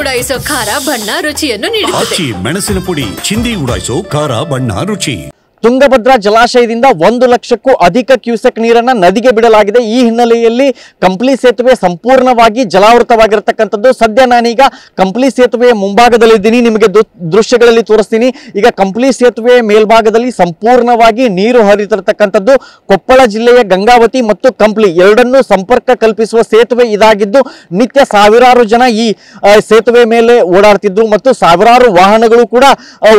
ಉಡಾಯಿಸೋ ಖಾರ ಬಣ್ಣ ರುಚಿಯನ್ನು ನೀಡುತ್ತದೆ. ಮೆಣಸಿನ ಪುಡಿ ಚಿಂದಿ ಉಡಾಯಿಸೋ ಖಾರ ಬಣ್ಣ ರುಚಿ. ತುಂಗಭದ್ರಾ ಜಲಾಶಯದಿಂದ 1 ಲಕ್ಷಕ್ಕೂ ಅಧಿಕ ಕ್ಯೂಸೆಕ್ ನೀರನ್ನು ನದಿಗೆ ಬಿಡಲಾಗಿದೆ. ಈ ಹಿನ್ನೆಲೆಯಲ್ಲಿ ಕಂಪ್ಲಿ ಸೇತುವೆ ಸಂಪೂರ್ಣವಾಗಿ ಜಲಾವೃತವಾಗಿರತಕ್ಕಂಥದ್ದು. ಸದ್ಯ ನಾನೀಗ ಕಂಪ್ಲಿ ಸೇತುವೆಯ ಮುಂಭಾಗದಲ್ಲಿದ್ದೀನಿ, ನಿಮಗೆ ದೃಶ್ಯಗಳಲ್ಲಿ ತೋರಿಸ್ತೀನಿ. ಈಗ ಕಂಪ್ಲಿ ಸೇತುವೆಯ ಮೇಲ್ಭಾಗದಲ್ಲಿ ಸಂಪೂರ್ಣವಾಗಿ ನೀರು ಹರಿತಿರತಕ್ಕಂಥದ್ದು. ಕೊಪ್ಪಳ ಜಿಲ್ಲೆಯ ಗಂಗಾವತಿ ಮತ್ತು ಕಂಪ್ಲಿ ಎರಡನ್ನೂ ಸಂಪರ್ಕ ಕಲ್ಪಿಸುವ ಸೇತುವೆ ಇದಾಗಿದ್ದು, ನಿತ್ಯ ಸಾವಿರಾರು ಜನ ಈ ಸೇತುವೆ ಮೇಲೆ ಓಡಾಡ್ತಿದ್ರು ಮತ್ತು ಸಾವಿರಾರು ವಾಹನಗಳು ಕೂಡ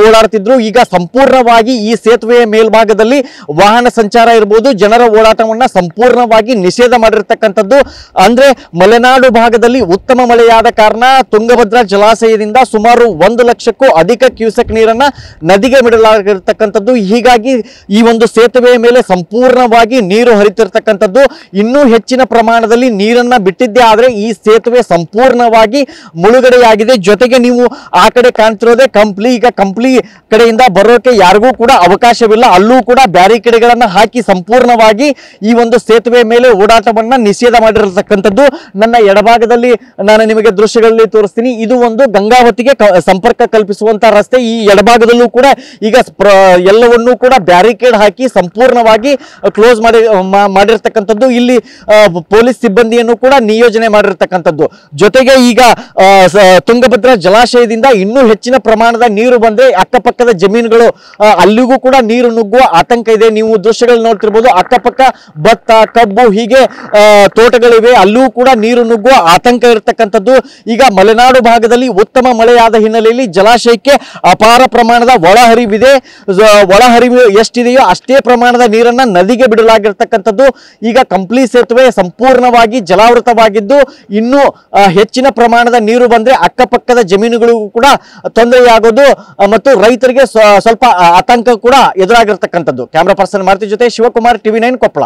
ಓಡಾಡ್ತಿದ್ರು. ಈಗ ಸಂಪೂರ್ಣವಾಗಿ ಈ ಸೇತುವೆ ಮೇಲ್ಭಾಗದಲ್ಲಿ ವಾಹನ ಸಂಚಾರ ಇರಬಹುದು, ಜನರ ಓಡಾಟವನ್ನ ಸಂಪೂರ್ಣವಾಗಿ ನಿಷೇಧ ಮಾಡಿರತಕ್ಕಂಥದ್ದು. ಅಂದ್ರೆ ಮಲೆನಾಡು ಭಾಗದಲ್ಲಿ ಉತ್ತಮ ಮಳೆಯಾದ ಕಾರಣ ತುಂಗಭದ್ರಾ ಜಲಾಶಯದಿಂದ ಸುಮಾರು 1 ಲಕ್ಷಕ್ಕೂ ಅಧಿಕ ಕ್ಯೂಸೆಕ್ ನೀರನ್ನ ನದಿಗೆ ಬಿಡಲಾಗಿರ್ತಕ್ಕಂಥದ್ದು. ಹೀಗಾಗಿ ಈ ಒಂದು ಸೇತುವೆಯ ಮೇಲೆ ಸಂಪೂರ್ಣವಾಗಿ ನೀರು ಹರಿತಿರ್ತಕ್ಕಂಥದ್ದು. ಇನ್ನೂ ಹೆಚ್ಚಿನ ಪ್ರಮಾಣದಲ್ಲಿ ನೀರನ್ನ ಬಿಟ್ಟಿದ್ದೇ ಆದ್ರೆ ಈ ಸೇತುವೆ ಸಂಪೂರ್ಣವಾಗಿ ಮುಳುಗಡೆಯಾಗಿದೆ. ಜೊತೆಗೆ ನೀವು ಆ ಕಡೆ ಕಾಣ್ತಿರೋದೇ ಕಂಪ್ಲಿ. ಈಗ ಕಂಪ್ಲಿ ಕಡೆಯಿಂದ ಬರೋಕೆ ಯಾರಿಗೂ ಕೂಡ ಅವಕಾಶವಿಲ್ಲ. ಅಲ್ಲೂ ಕೂಡ ಬ್ಯಾರಿಕೇಡ್ಗಳನ್ನು ಹಾಕಿ ಸಂಪೂರ್ಣವಾಗಿ ಈ ಒಂದು ಸೇತುವೆ ಮೇಲೆ ಓಡಾಟವನ್ನ ನಿಷೇಧ ಮಾಡಿರತಕ್ಕಂಥದ್ದು. ನನ್ನ ಎಡಭಾಗದಲ್ಲಿ ನಾನು ನಿಮಗೆ ದೃಶ್ಯಗಳಲ್ಲಿ ತೋರಿಸ್ತೀನಿ. ಇದು ಒಂದು ಗಂಗಾವತಿಗೆ ಸಂಪರ್ಕ ಕಲ್ಪಿಸುವಂತಹ ರಸ್ತೆ. ಈ ಎಡಭಾಗದಲ್ಲೂ ಕೂಡ ಈಗ ಎಲ್ಲವನ್ನೂ ಕೂಡ ಬ್ಯಾರಿಕೇಡ್ ಹಾಕಿ ಸಂಪೂರ್ಣವಾಗಿ ಕ್ಲೋಸ್ ಮಾಡಿರ್ತಕ್ಕಂಥದ್ದು. ಇಲ್ಲಿ ಪೊಲೀಸ್ ಸಿಬ್ಬಂದಿಯನ್ನು ಕೂಡ ನಿಯೋಜನೆ ಮಾಡಿರ್ತಕ್ಕಂಥದ್ದು. ಜೊತೆಗೆ ಈಗ ತುಂಗಭದ್ರಾ ಜಲಾಶಯದಿಂದ ಇನ್ನೂ ಹೆಚ್ಚಿನ ಪ್ರಮಾಣದ ನೀರು ಬಂದ್ರೆ ಅಕ್ಕಪಕ್ಕದ ಜಮೀನುಗಳು ಅಲ್ಲಿಗೂ ಕೂಡ ನೀರು ನುಗ್ಗುವ ಆತಂಕ ಇದೆ. ನೀವು ದೃಶ್ಯಗಳು ನೋಡ್ತಿರ್ಬೋದು, ಅಕ್ಕಪಕ್ಕ ಭತ್ತ, ಕಬ್ಬು ಹೀಗೆ ತೋಟಗಳಿವೆ, ಅಲ್ಲೂ ಕೂಡ ನೀರು ನುಗ್ಗುವ ಆತಂಕ ಇರತಕ್ಕಂಥದ್ದು. ಈಗ ಮಲೆನಾಡು ಭಾಗದಲ್ಲಿ ಉತ್ತಮ ಮಳೆಯಾದ ಹಿನ್ನೆಲೆಯಲ್ಲಿ ಜಲಾಶಯಕ್ಕೆ ಅಪಾರ ಪ್ರಮಾಣದ ಒಳಹರಿವಿದೆ. ಒಳಹರಿವು ಎಷ್ಟಿದೆಯೋ ಅಷ್ಟೇ ಪ್ರಮಾಣದ ನೀರನ್ನ ನದಿಗೆ ಬಿಡಲಾಗಿರ್ತಕ್ಕಂಥದ್ದು. ಈಗ ಕಂಪ್ಲಿ ಸೇತುವೆ ಸಂಪೂರ್ಣವಾಗಿ ಜಲಾವೃತವಾಗಿದ್ದು, ಇನ್ನೂ ಹೆಚ್ಚಿನ ಪ್ರಮಾಣದ ನೀರು ಬಂದ್ರೆ ಅಕ್ಕಪಕ್ಕದ ಜಮೀನುಗಳಿಗೂ ಕೂಡ ತೊಂದರೆಯಾಗೋದು ಮತ್ತು ರೈತರಿಗೆ ಸ್ವಲ್ಪ ಆತಂಕ ಕೂಡ ಎದುರಾಗಿರ್ತಕ್ಕಂಥದ್ದು. ಕ್ಯಾಮರಾ ಪರ್ಸನ್ ಮಾರುತಿ ಜೊತೆ ಶಿವಕುಮಾರ್, TV9 ಕೊಪ್ಪಳ.